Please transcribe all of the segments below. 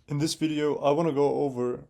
In this video, I want to go over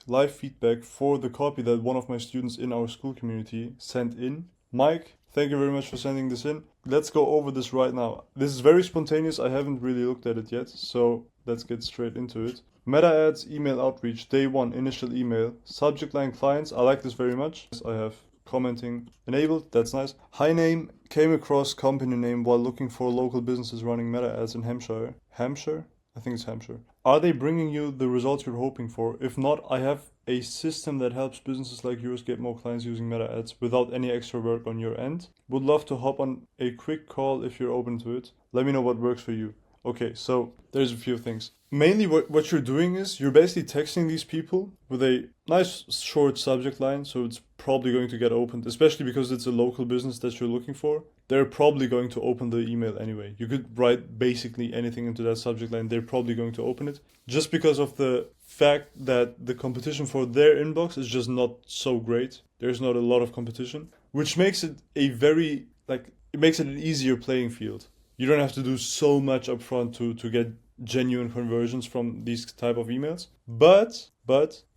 live feedback for the copy that one of my students in our school community sent in. Mike, thank you very much for sending this in. Let's go over this right now. This is very spontaneous. I haven't really looked at it yet, so let's get straight into it. Meta ads, email outreach, day one, initial email, subject line clients. I like this very much. I have commenting enabled, that's nice. Hi name, came across company name while looking for local businesses running meta ads in Hampshire. Hampshire? I think it's Hampshire. Are they bringing you the results you're hoping for? If not, I have a system that helps businesses like yours get more clients using meta ads without any extra work on your end. Would love to hop on a quick call if you're open to it. Let me know what works for you. Okay, so there's a few things. Mainly what you're doing is you're basically texting these people with a nice short subject line, so it's probably going to get opened, especially because it's a local business that you're looking for. They're probably going to open the email anyway. You could write basically anything into that subject line. They're probably going to open it just because of the fact that the competition for their inbox is just not so great. There's not a lot of competition, which makes it it makes it an easier playing field. You don't have to do so much upfront to get genuine conversions from these type of emails. But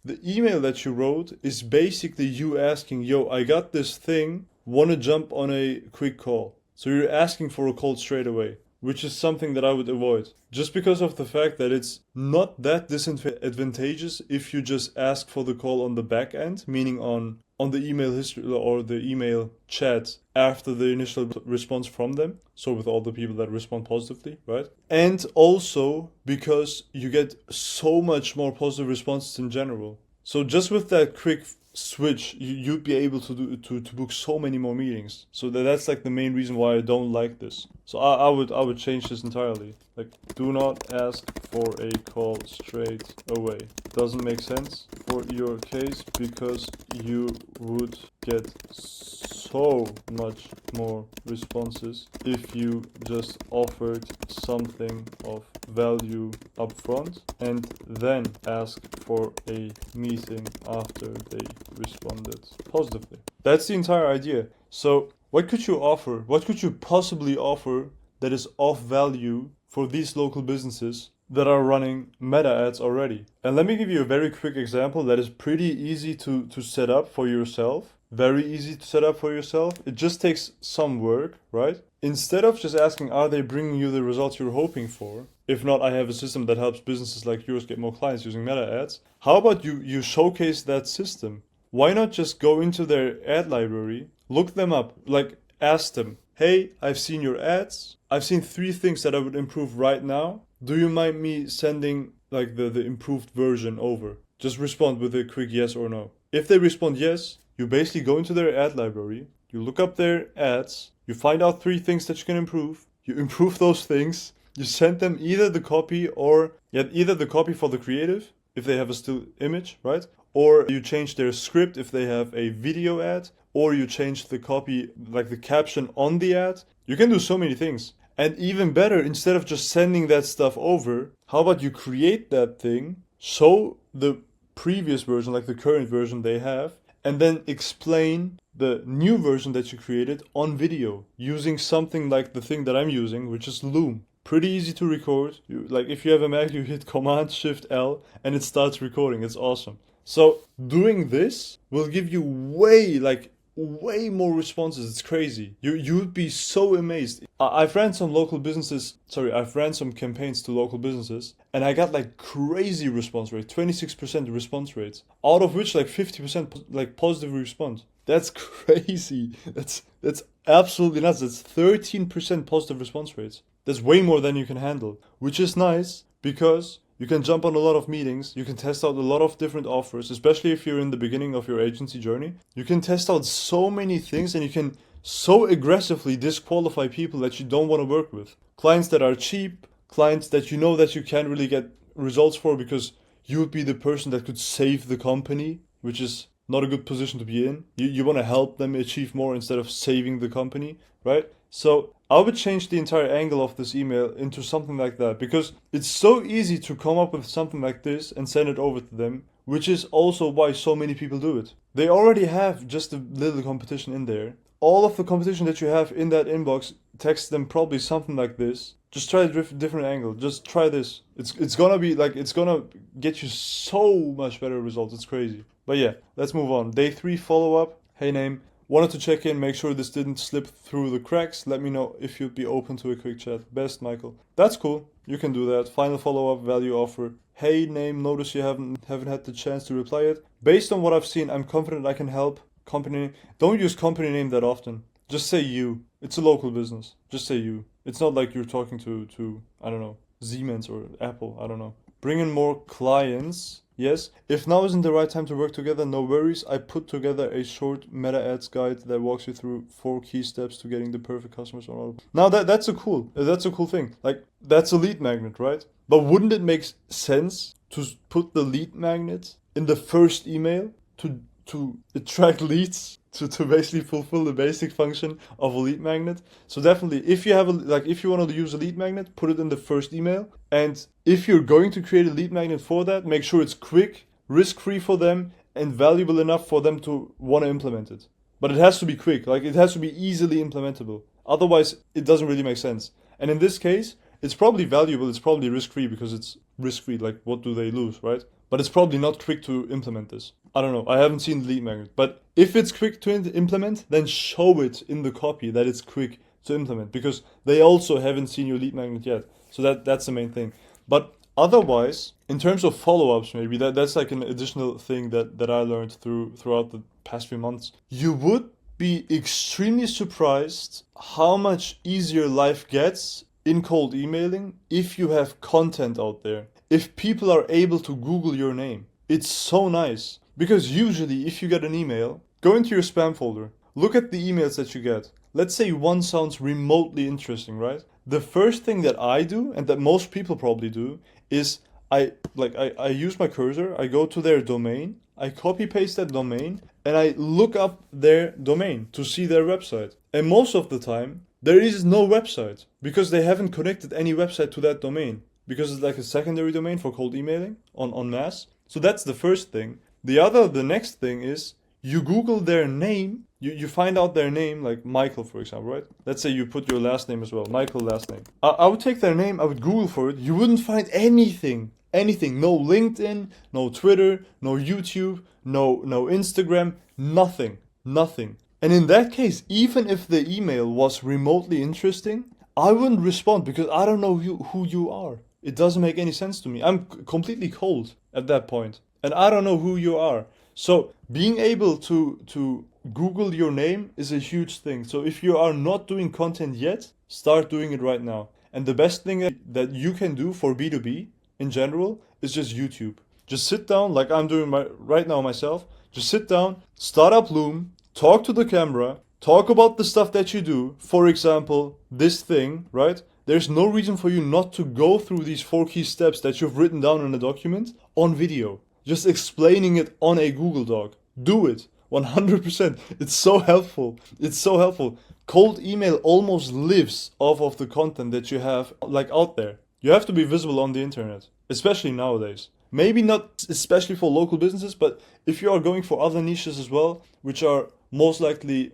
the email that you wrote is basically you asking, yo, I got this thing, want to jump on a quick call. So you're asking for a call straight away, which is something that I would avoid. Just because of the fact that it's not that disadvantageous if you just ask for the call on the back end, meaning on the email history or the email chat after the initial response from them. So with all the people that respond positively, right? And also because you get so much more positive responses in general. So just with that quick switch, you'd be able to book so many more meetings. So that's like the main reason why I don't like this. So I would change this entirely. Like, do not ask for a call straight away. Doesn't make sense for your case because you would get so much more responses if you just offered something of value upfront and then ask for a meeting after they responded positively. That's the entire idea. So what could you offer? What could you possibly offer that is of value for these local businesses that are running meta ads already? And let me give you a very quick example that is pretty easy to set up for yourself. Very easy to set up for yourself. It just takes some work, right? Instead of just asking, are they bringing you the results you're hoping for? If not, I have a system that helps businesses like yours get more clients using meta ads. How about you showcase that system? Why not just go into their ad library, look them up, like ask them, hey, I've seen your ads. I've seen 3 things that I would improve right now. Do you mind me sending like the improved version over? Just respond with a quick yes or no. If they respond yes, you basically go into their ad library, you look up their ads, you find out 3 things that you can improve, you improve those things, you send them either the copy for the creative, if they have a still image, right? Or you change their script if they have a video ad, or you change the copy, like the caption on the ad. You can do so many things. And even better, instead of just sending that stuff over, how about you create that thing, show the previous version, like the current version they have, and then explain the new version that you created on video using something like the thing that I'm using, which is Loom. Pretty easy to record. If you have a Mac, you hit Command-Shift-L and it starts recording. It's awesome. So doing this will give you way more responses. It's crazy. You'd be so amazed. I've ran some campaigns to local businesses and I got like crazy response rate, 26% response rates, out of which like 50% like positive response. That's crazy. That's absolutely nuts. That's 13% positive response rates. That's way more than you can handle, which is nice because you can jump on a lot of meetings, you can test out a lot of different offers, especially if you're in the beginning of your agency journey. You can test out so many things and you can so aggressively disqualify people that you don't want to work with. Clients that are cheap, clients that you know that you can't really get results for because you would be the person that could save the company, which is not a good position to be in. You want to help them achieve more instead of saving the company, right? So I would change the entire angle of this email into something like that because it's so easy to come up with something like this and send it over to them, which is also why so many people do it. They already have just a little competition in there. All of the competition that you have in that inbox, text them probably something like this. Just try a different angle. Just try this. It's gonna be like it's gonna get you so much better results. It's crazy. But yeah, let's move on. Day 3 follow up. Hey name, wanted to check in, make sure this didn't slip through the cracks. Let me know if you'd be open to a quick chat. Best, Michael. That's cool. You can do that. Final follow up, value offer. Hey name, notice you haven't had the chance to reply yet. Based on what I've seen, I'm confident I can help. Company name. Don't use company name that often. Just say you. It's a local business. Just say you. It's not like you're talking to I don't know, Siemens or Apple. I don't know. Bring in more clients. Yes. If now isn't the right time to work together, no worries. I put together a short meta ads guide that walks you through 4 key steps to getting the perfect customers on order. Now that's a cool thing. Like that's a lead magnet, right? But wouldn't it make sense to put the lead magnet in the first email to attract leads, to basically fulfill the basic function of a lead magnet? So definitely, if you have if you want to use a lead magnet, put it in the first email. And if you're going to create a lead magnet for that, make sure it's quick, risk-free for them, and valuable enough for them to want to implement it. But it has to be quick, like it has to be easily implementable. Otherwise, it doesn't really make sense. And in this case, it's probably valuable, it's probably risk-free because it's risk-free, like what do they lose, right? But it's probably not quick to implement this. I don't know, I haven't seen the lead magnet. But if it's quick to implement, then show it in the copy that it's quick to implement, because they also haven't seen your lead magnet yet. So that's the main thing. But otherwise, in terms of follow-ups, maybe that's like an additional thing that I learned throughout the past few months. You would be extremely surprised how much easier life gets in cold emailing if you have content out there. If people are able to Google your name, it's so nice. Because usually if you get an email, go into your spam folder, look at the emails that you get. Let's say one sounds remotely interesting, right? The first thing that I do, and that most people probably do, is I use my cursor, I go to their domain, I copy paste that domain, and I look up their domain to see their website. And most of the time, there is no website because they haven't connected any website to that domain, because it's like a secondary domain for cold emailing on mass. So that's the first thing. The next thing is you Google their name, you find out their name, like Michael, for example, right? Let's say you put your last name as well, Michael last name. I would take their name, I would Google for it. You wouldn't find anything, no LinkedIn, no Twitter, no YouTube, no Instagram, nothing. And in that case, even if the email was remotely interesting, I wouldn't respond because I don't know who you are. It doesn't make any sense to me. I'm completely cold at that point. And I don't know who you are. So being able to Google your name is a huge thing. So if you are not doing content yet, start doing it right now. And the best thing that you can do for B2B in general is just YouTube. Just sit down, like I'm doing right now myself. Just sit down, start up Loom, talk to the camera, talk about the stuff that you do. For example, this thing, right? There's no reason for you not to go through these 4 key steps that you've written down in a document on video. Just explaining it on a Google Doc. Do it. 100%. It's so helpful. Cold email almost lives off of the content that you have like out there. You have to be visible on the internet, especially nowadays. Maybe not especially for local businesses, but if you are going for other niches as well, which are most likely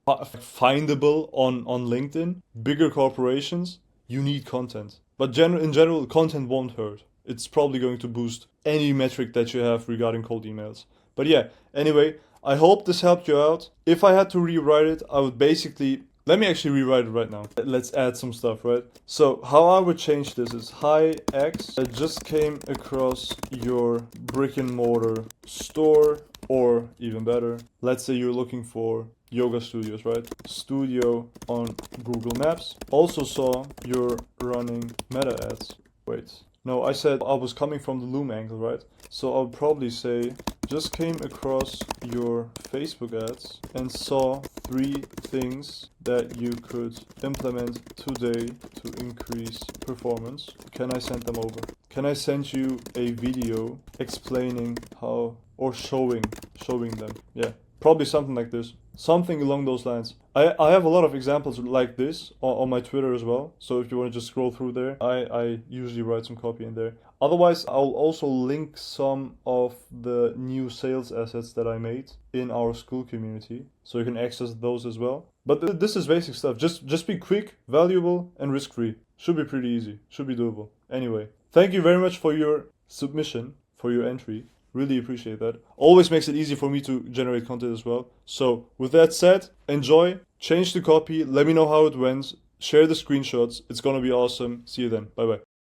findable on LinkedIn, bigger corporations, you need content. But in general, content won't hurt. It's probably going to boost any metric that you have regarding cold emails. But yeah, anyway, I hope this helped you out. If I had to rewrite it, I would basically... Let me actually rewrite it right now. Let's add some stuff, right? So how I would change this is, hi X, I just came across your brick and mortar store, or even better, let's say you're looking for yoga studios, right? Studio on Google Maps. Also saw you're running meta ads. Wait. No, I said I was coming from the Loom angle, right? So I'll probably say, just came across your Facebook ads and saw 3 things that you could implement today to increase performance. Can I send them over? Can I send you a video explaining how, or showing them? Yeah, probably something like this. Something along those lines. I have a lot of examples like this on my Twitter as well. So if you want to just scroll through there, I usually write some copy in there. Otherwise, I'll also link some of the new sales assets that I made in our school community, so you can access those as well. But this is basic stuff. Just be quick, valuable, and risk-free. Should be pretty easy. Should be doable. Anyway, thank you very much for your submission, for your entry. Really appreciate that. Always makes it easy for me to generate content as well. So, with that said, enjoy, change the copy, let me know how it went, share the screenshots. It's gonna be awesome. See you then. Bye bye.